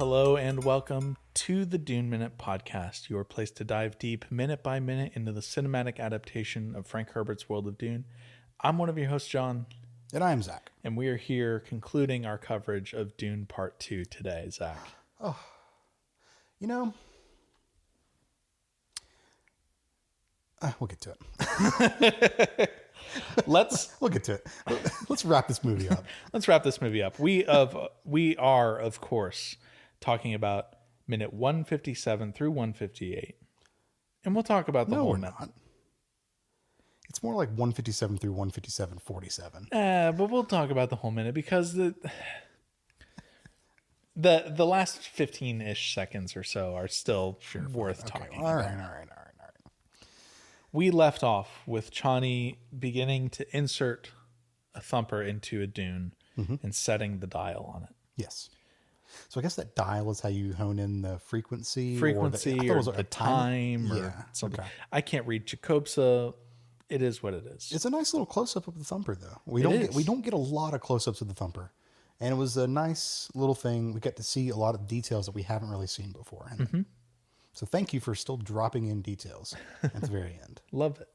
Hello and welcome to the Dune Minute Podcast, your place to dive deep minute by minute into the cinematic adaptation of Frank Herbert's World of Dune. I'm one of your hosts, John. And I'm Zach. And we are here concluding our coverage of Dune Part 2 today, Zach. Oh, you know, we'll get to it. We'll get to it. Let's wrap this movie up. Let's wrap this movie up. We are, of course, talking about minute 157 through 158. And we'll talk about the whole minute. Not. It's more like 157 through 157:47. But we'll talk about the whole minute because the last 15-ish seconds or so are still worth talking All about. right. We left off with Chani beginning to insert a thumper into a dune and setting the dial on it. Yes. So I guess that dial is how you hone in the frequency or the time or something. Okay. I can't read Jacobsa. It is what it is. It's a nice little close-up of the thumper, though. We don't get a lot of close-ups of the thumper. And it was a nice little thing. We got to see a lot of details that we haven't really seen before. And so thank you for still dropping in details at the very end. Love it.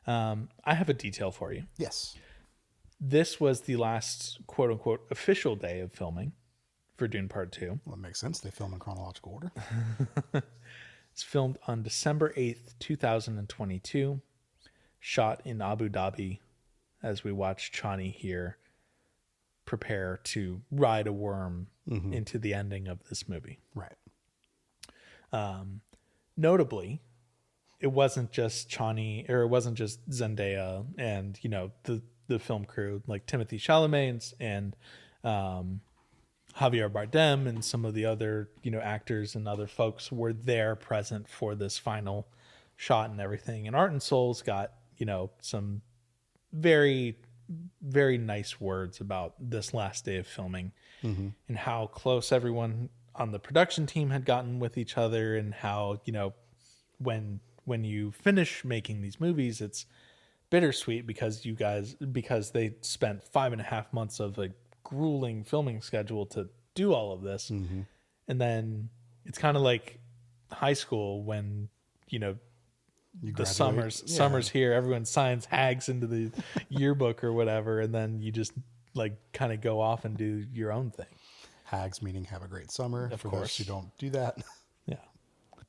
I have a detail for you. Yes. This was the last quote-unquote official day of filming for Dune Part 2. Well, it makes sense. They film in chronological order. It's filmed on December 8th, 2022. Shot in Abu Dhabi as we watch Chani here prepare to ride a worm into the ending of this movie. Right. Notably, it wasn't just Chani, or it wasn't just Zendaya and, the film crew like Timothée Chalamet and Javier Bardem and some of the other, actors and other folks were there present for this final shot and everything. And Art and Soul's got, some very, very nice words about this last day of filming and how close everyone on the production team had gotten with each other, and how, when you finish making these movies, it's bittersweet because they spent 5.5 months of a grueling filming schedule to do all of this. And then it's kind of like high school when, the summer's here, everyone signs hags into the yearbook or whatever, and then you just kind of go off and do your own thing. Hags meaning have a great summer. Of course. Those who don't do that. Yeah.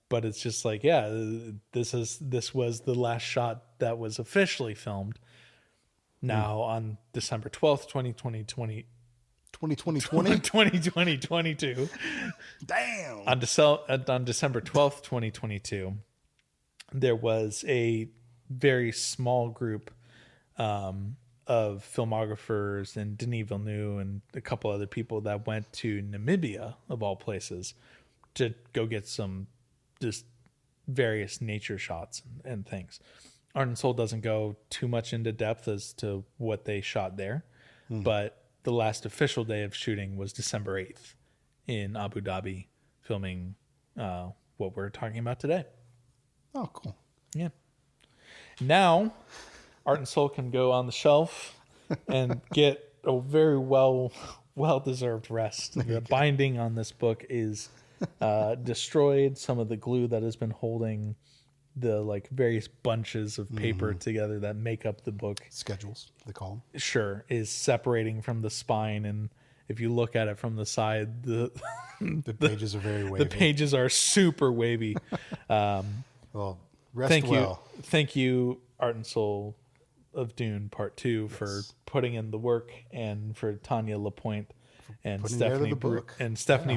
But it's just this was the last shot that was officially filmed. Now on December 12th, 2022. Damn. On December 12th, 2022, there was a very small group of filmographers and Denis Villeneuve and a couple other people that went to Namibia, of all places, to go get some just various nature shots and things. Art and Soul doesn't go too much into depth as to what they shot there, but the last official day of shooting was December 8th in Abu Dhabi, filming what we're talking about today. Oh, cool. Yeah. Now, Art and Soul can go on the shelf and get a very well-deserved rest. The binding on this book is destroyed. Some of the glue that has been holding the various bunches of paper together that make up the book, schedules they call them, sure, is separating from the spine. And if you look at it from the side, the pages are very wavy. The pages are super wavy. Well, rest well. Thank you, Art and Soul of Dune Part 2, for putting in the work, and for Tanya Lapointe and Stephanie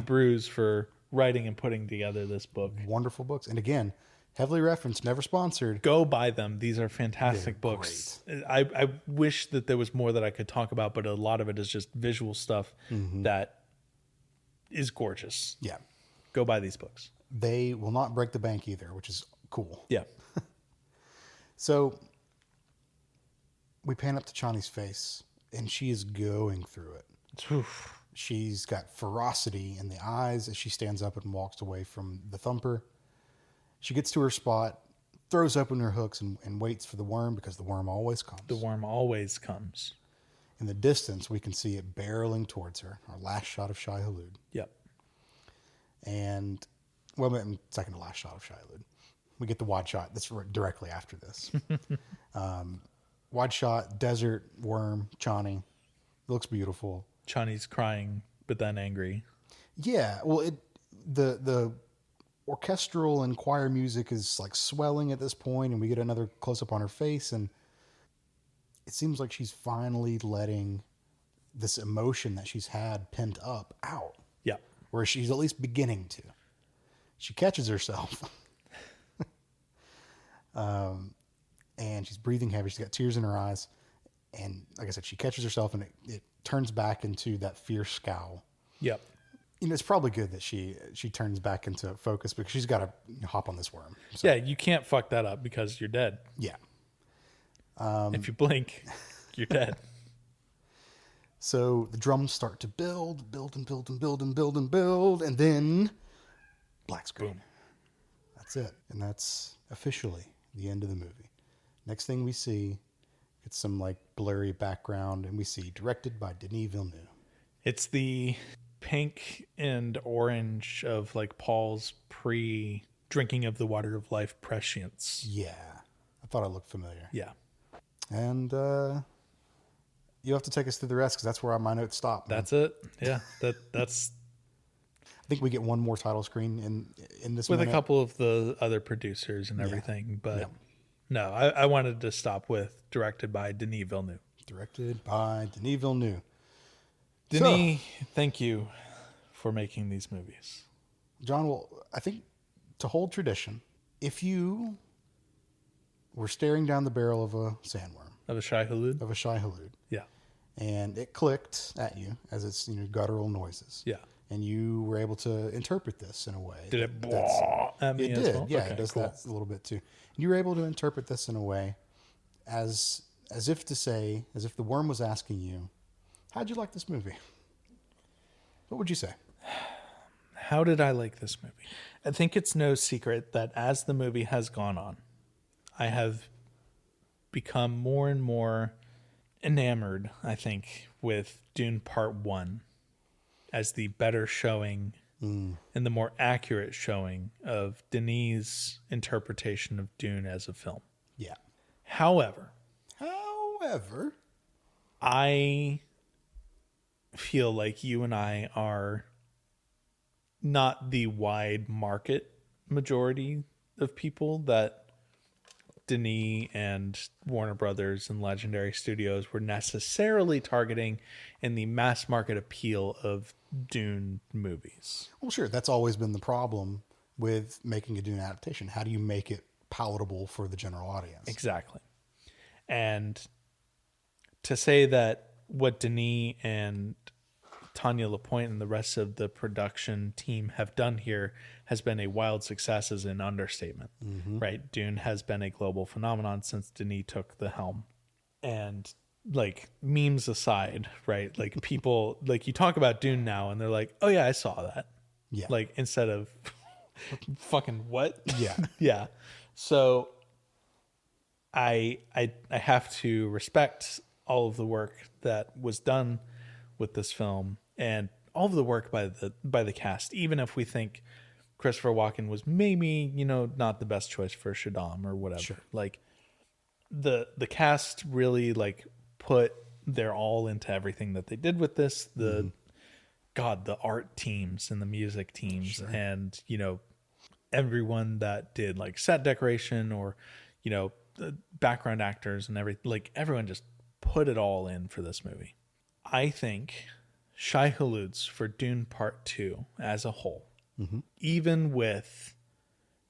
Bruce for writing and putting together this book. Wonderful books. And again, heavily referenced, never sponsored. Go buy them. These are fantastic books. Great. I wish that there was more that I could talk about, but a lot of it is just visual stuff that is gorgeous. Yeah. Go buy these books. They will not break the bank either, which is cool. Yeah. So we pan up to Chani's face, and she is going through it. Oof. She's got ferocity in the eyes as she stands up and walks away from the thumper. She gets to her spot, throws open her hooks, and waits for the worm, because the worm always comes. The worm always comes. In the distance, we can see it barreling towards her. Our last shot of Shai Hulud. Yep. And, second to last shot of Shai Hulud. We get the wide shot that's directly after this. Wide shot, desert, worm, Chani. It looks beautiful. Chani's crying, but then angry. Yeah, well, the orchestral and choir music is like swelling at this point, and we get another close up on her face, and it seems like she's finally letting this emotion that she's had pent up out. Yeah. Or she's at least beginning to. She catches herself. And she's breathing heavy. She's got tears in her eyes. And like I said, she catches herself, and it turns back into that fierce scowl. Yep. It's probably good that she turns back into focus, because she's got to hop on this worm. So, yeah, you can't fuck that up because you're dead. Yeah. If you blink, you're dead. So the drums start to build, and then black screen. Boom. That's it. And that's officially the end of the movie. Next thing we see, it's some like blurry background, and we see directed by Denis Villeneuve. It's the pink and orange of like Paul's pre-drinking of the water of life prescience. Yeah. I thought it looked familiar. Yeah. And you have to take us through the rest, because that's where my notes stop. That's it. Yeah. That's. I think we get one more title screen in this with minute. A couple of the other producers and everything, but no, I wanted to stop with directed by Denis Villeneuve. Directed by Denis Villeneuve. Denis, thank you for making these movies. John, well, I think to hold tradition, if you were staring down the barrel of a sandworm. Of a Shai Hulud? Of a Shai Hulud. Yeah. And it clicked at you as its guttural noises. Yeah. And you were able to interpret this in a way. Did it blah at me it as did. well? Yeah, okay, it does cool. that a little bit too. And you were able to interpret this in a way as if to say, as if the worm was asking you, how'd you like this movie? What would you say? How did I like this movie? I think it's no secret that as the movie has gone on, I have become more and more enamored, I think, with Dune Part 1 as the better showing and the more accurate showing of Denis' interpretation of Dune as a film. Yeah. However, I feel like you and I are not the wide market majority of people that Denis and Warner Brothers and Legendary Studios were necessarily targeting in the mass market appeal of Dune movies. Well, sure. That's always been the problem with making a Dune adaptation. How do you make it palatable for the general audience? Exactly. And to say that what Denis and Tanya Lapointe and the rest of the production team have done here has been a wild success is an understatement, right? Dune has been a global phenomenon since Denis took the helm. And like memes aside, right? Like people, like you talk about Dune now and they're like, oh yeah, I saw that. Yeah. Like instead of fucking what? Yeah. Yeah. So I have to respect all of the work that was done with this film and all of the work by the cast, even if we think Christopher Walken was maybe, not the best choice for Shaddam or whatever. Sure. Like the cast really like put their all into everything that they did with this. The art teams and the music teams Sure. and, everyone that did like set decoration or, the background actors and everything, like everyone just put it all in for this movie. I think Shai Hulud's for Dune Part 2 as a whole, even with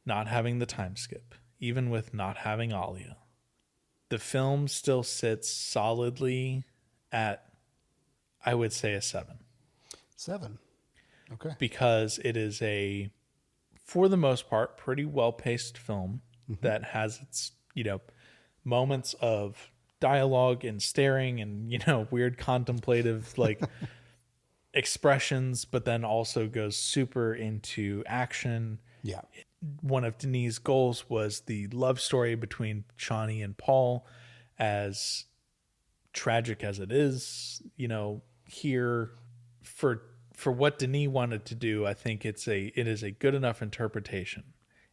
not having the time skip, even with not having Alia, the film still sits solidly at, I would say, a 7. 7. Okay. Because it is a, for the most part, pretty well-paced film that has its, moments of dialogue and staring and, weird contemplative, like, expressions, but then also goes super into action. Yeah. One of Denis' goals was the love story between Chani and Paul, as tragic as it is, here for for what Denis wanted to do, I think it is a good enough interpretation.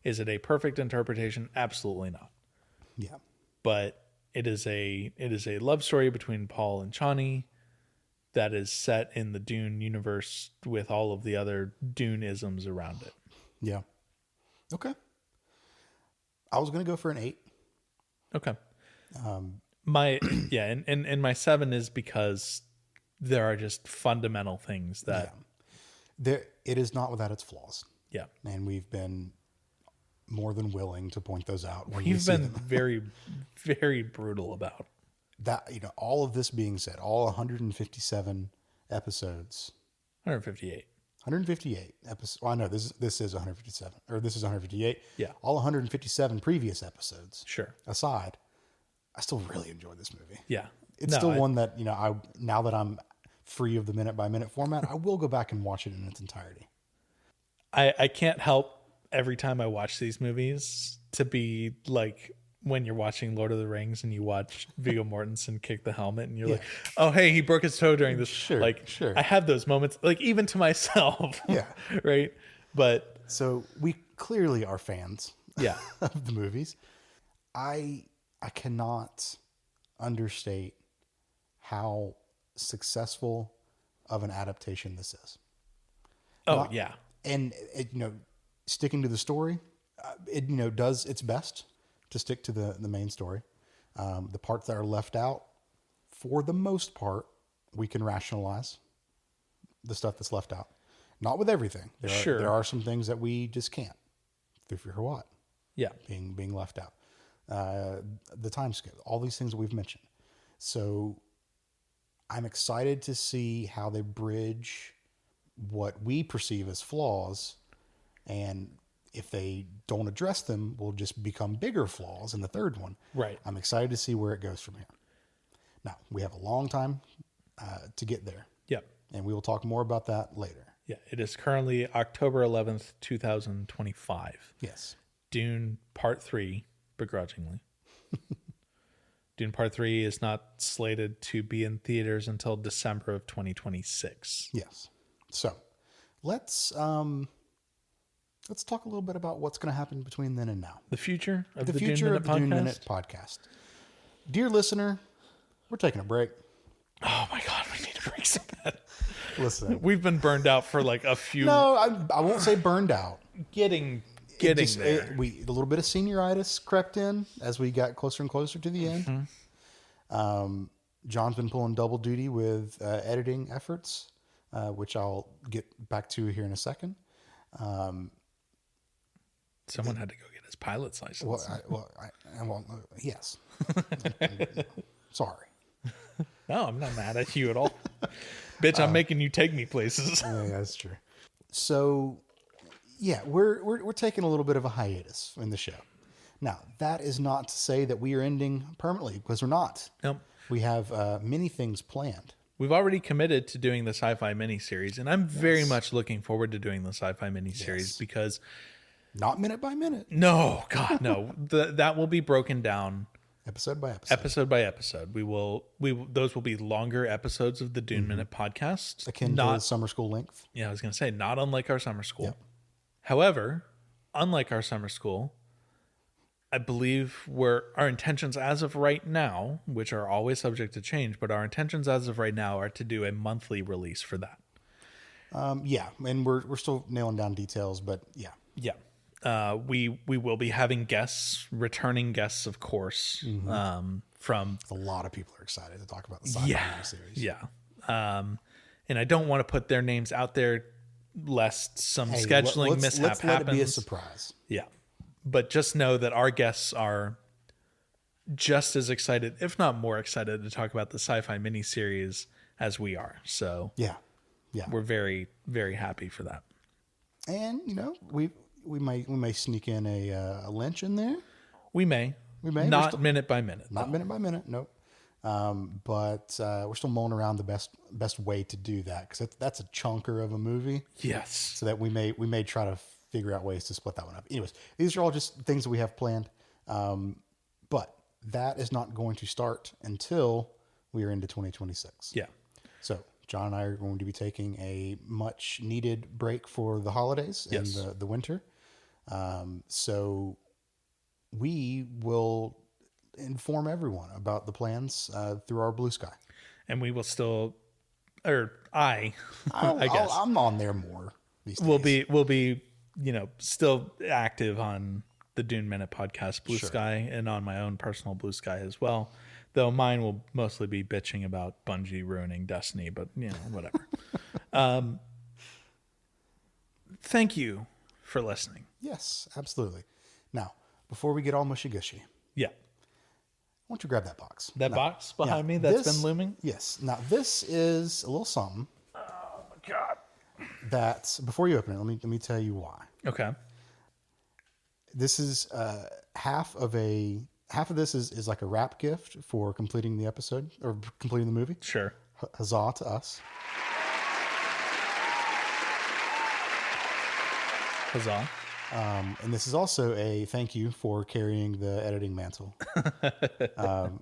Is it a perfect interpretation? Absolutely not. Yeah. But it is a love story between Paul and Chani that is set in the Dune universe with all of the other Dune-isms around it. Yeah. Okay. I was going to go for an 8. Okay. And my 7 is because there are just fundamental things that it is not without its flaws. Yeah. And we've been more than willing to point those out. We've been very, very brutal about that. All of this being said, all 157 episodes, 158 episodes. Well, I know this is 157, or this is 158. Yeah. All 157 previous episodes. Sure. Aside, I still really enjoy this movie. Yeah. It's still one that, now that I'm free of the minute by minute format, I will go back and watch it in its entirety. I can't help every time I watch these movies to be like when you're watching Lord of the Rings and you watch Viggo Mortensen kick the helmet and you're like, oh, hey, he broke his toe during this. Sure. I have those moments, like even to myself. Yeah. Right. But so we clearly are fans. Yeah. Of the movies. I cannot understate how successful of an adaptation this is. Yeah. And sticking to the story, it does its best to stick to the main story. The parts that are left out, for the most part, we can rationalize the stuff that's left out. Not with everything. There are some things that we just can't. Through fear or what? Yeah. Being left out. The time skip, all these things that we've mentioned. So I'm excited to see how they bridge what we perceive as flaws, and if they don't address them, will just become bigger flaws in the third one. Right. I'm excited to see where it goes from here. Now, we have a long time to get there. Yep. And we will talk more about that later. Yeah. It is currently October 11th, 2025. Yes. Dune Part 3, begrudgingly. Dune Part 3 is not slated to be in theaters until December of 2026. Yes. So let's talk a little bit about what's going to happen between then and now. The future of the Dune Minute podcast. Dear listener, we're taking a break. Oh my God, we need to break some bad. Listen, we've been burned out for like a few. No, I won't say burned out. Getting there. A little bit of senioritis crept in as we got closer and closer to the end. Mm-hmm. John's been pulling double duty with editing efforts, which I'll get back to here in a second. Someone had to go get his pilot's license. Yes. Sorry. No, I'm not mad at you at all. Bitch, I'm making you take me places. Yeah, that's true. So, yeah, we're taking a little bit of a hiatus in the show. Now, that is not to say that we are ending permanently, because we're not. Nope. We have many things planned. We've already committed to doing the sci-fi miniseries, and I'm very much looking forward to doing the sci-fi miniseries because... Not minute by minute. No, God, no. That will be broken down... Episode by episode. Episode by episode. Those will be longer episodes of the Dune Minute podcast. Akin to summer school length. Yeah, I was going to say, not unlike our summer school. Yep. However, unlike our summer school, I believe our intentions as of right now, which are always subject to change, but our intentions as of right now are to do a monthly release for that. Yeah, and we're still nailing down details, but yeah. Yeah. We will be having guests, returning guests, of course. Mm-hmm. From a lot of people are excited to talk about the sci-fi series. Yeah. And I don't want to put their names out there lest some scheduling mishap let's let happens. it be a surprise. Yeah. But just know that our guests are just as excited, if not more excited, to talk about the sci-fi miniseries as we are. So yeah, we're very, very happy for that. And we may sneak in a Lynch in there. We may. Not minute by minute. Not minute by minute. Nope. But we're still mulling around the best way to do that, because that's a chunker of a movie. Yes. So that we may try to figure out ways to split that one up. Anyways, these are all just things that we have planned. But that is not going to start until we are into 2026. Yeah. So John and I are going to be taking a much needed break for the holidays and the winter. So we will inform everyone about the plans through our Blue Sky. And we will still, or I guess I'm on there more these days. We'll be, still active on the Dune Minute podcast Blue Sure. Sky and on my own personal Blue Sky as well. Though mine will mostly be bitching about Bungie ruining Destiny, but whatever. Thank you for listening. Yes, absolutely. Now, before we get all mushy gushy, Yeah. why don't you grab that box? That box behind me that's been looming? Yes. Now, this is a little something Oh, my God. that, before you open it, let me tell you why. Okay. This is half of this is like a wrap gift for completing the episode or completing the movie. Sure. Huzzah to us. Huzzah. And this is also a thank you for carrying the editing mantle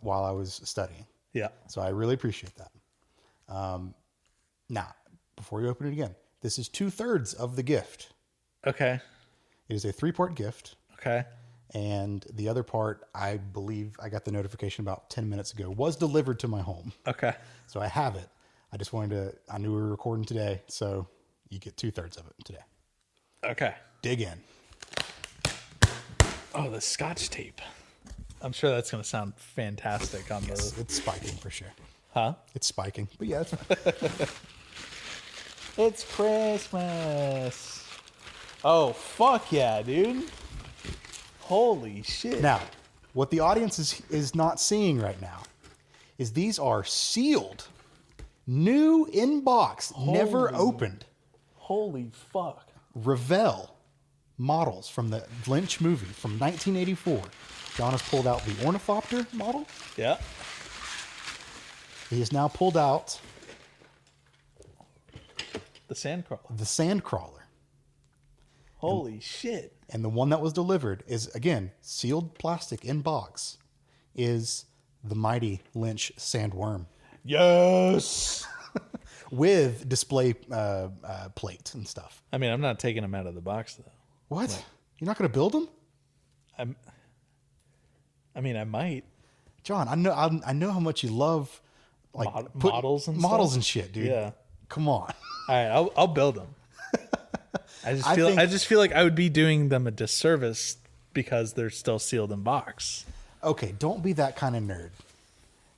while I was studying. Yeah. So I really appreciate that. Now, before you open it again, this is 2/3 of the gift. Okay. It is a 3-part gift. Okay. And the other part, I believe I got the notification about 10 minutes ago, was delivered to my home. Okay. So I have it. I just I knew we were recording today, so you get 2/3 of it today. Okay. Dig in. Oh, the Scotch tape. I'm sure that's going to sound fantastic on Yes, the... it's spiking for sure. Huh? It's spiking, but yeah, it's It's Christmas. Oh, fuck yeah, dude. Holy shit. Now, what the audience is not seeing right now is these are sealed, new in box, never opened Holy fuck. Revell models from the Lynch movie from 1984. John has pulled out the Ornithopter model. Yeah. He has now pulled out The Sandcrawler. the Sandcrawler. Holy shit. And the one that was delivered is, again, sealed plastic in box, is the mighty Lynch Sandworm Yes. with display plate and stuff. I mean, I'm not taking them out of the box, though. What? You're not going to build them? I might. John, I know how much you love like Models and models stuff? and shit, dude. Yeah. Come on. All right, I'll build them. I think- just feel like I would be doing them a disservice because they're still sealed in box. Okay, don't be that kind of nerd.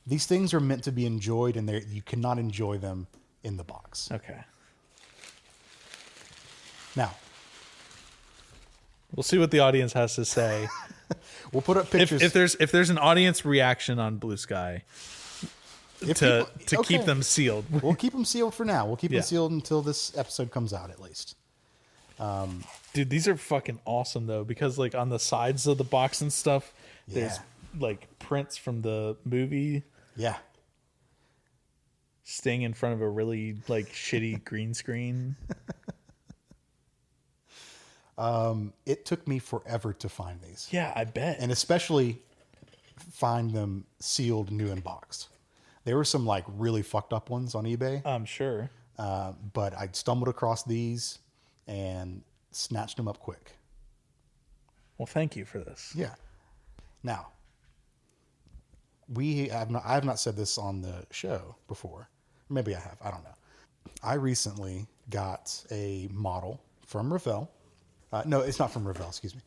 These things are meant to be enjoyed, and you cannot enjoy them in the box. Okay. Now, We'll see what the audience has to say. we'll put up pictures. If there's an audience reaction on Blue Sky to keep them sealed. We'll keep them sealed for now. We'll keep Yeah. them sealed until this episode comes out, at least. Dude, these are fucking awesome though, because like on the sides of the box and stuff, there's like prints from the movie Yeah. staying in front of a really like shitty green screen. It took me forever to find these. Yeah, I bet. And especially find them sealed, new and boxed. There were some like really fucked up ones on eBay, I'm sure. but I stumbled across these and snatched them up quick. Well, thank you for this. Yeah. Now, I have not said this on the show before. Maybe I have. I don't know. I recently got a model from Revell. No, it's not from Revell. Excuse me.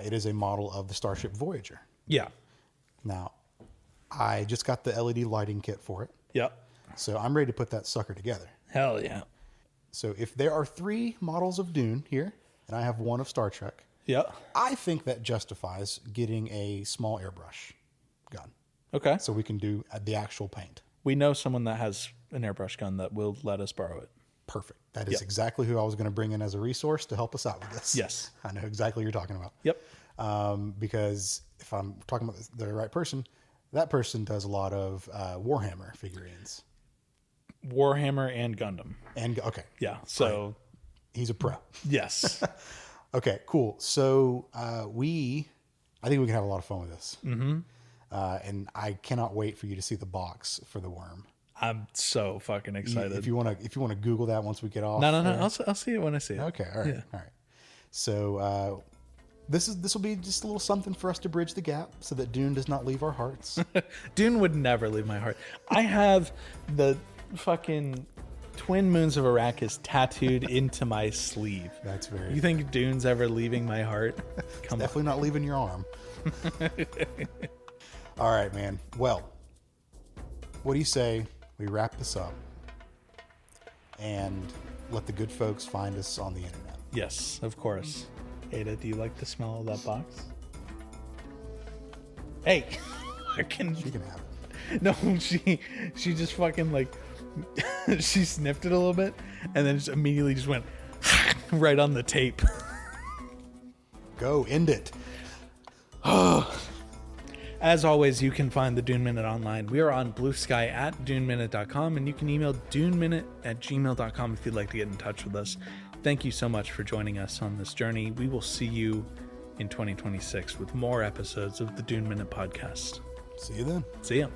It is a model of the Starship Voyager. Yeah. Now, I just got the LED lighting kit for it, Yep. so I'm ready to put that sucker together. Hell yeah. So if there are 3 models of Dune here, and I have 1 of Star Trek, Yep. I think that justifies getting a small airbrush gun, Okay. so we can do the actual paint. We know someone that has an airbrush gun that will let us borrow it. Perfect. That is Yep. exactly who I was going to bring in as a resource to help us out with this. Yes. I know exactly what you're talking about. Yep. Because if I'm talking about the right person, that person does a lot of Warhammer figurines. Warhammer and Gundam. And okay, Yeah. So, he's a pro. yes. Okay, cool. So I think we can have a lot of fun with this. Mm-hmm. And I cannot wait for you to see the box for the worm. I'm so fucking excited. If you want to Google that once we get off. No. I'll see it when I see it. Okay. All right. Yeah. All right. So this will be just a little something for us to bridge the gap so that Dune does not leave our hearts. Dune would never leave my heart. I have the fucking Twin Moons of Arrakis tattooed into my sleeve. That's very. You think Dune's ever leaving my heart? Come on. Definitely not leaving your arm. All right, man. Well, what do you say we wrap this up and let the good folks find us on the internet? Yes, of course. Ada, do you like the smell of that box? Hey, She can have it. No, she just fucking like she sniffed it a little bit and then just immediately just went right on the tape. Go end it. As always, you can find the Dune Minute online. We are on Blue Sky at duneminute.com, and you can email duneminute@gmail.com if you'd like to get in touch with us. Thank you so much for joining us on this journey. We will see you in 2026 with more episodes of the Dune Minute podcast. See you then. See ya.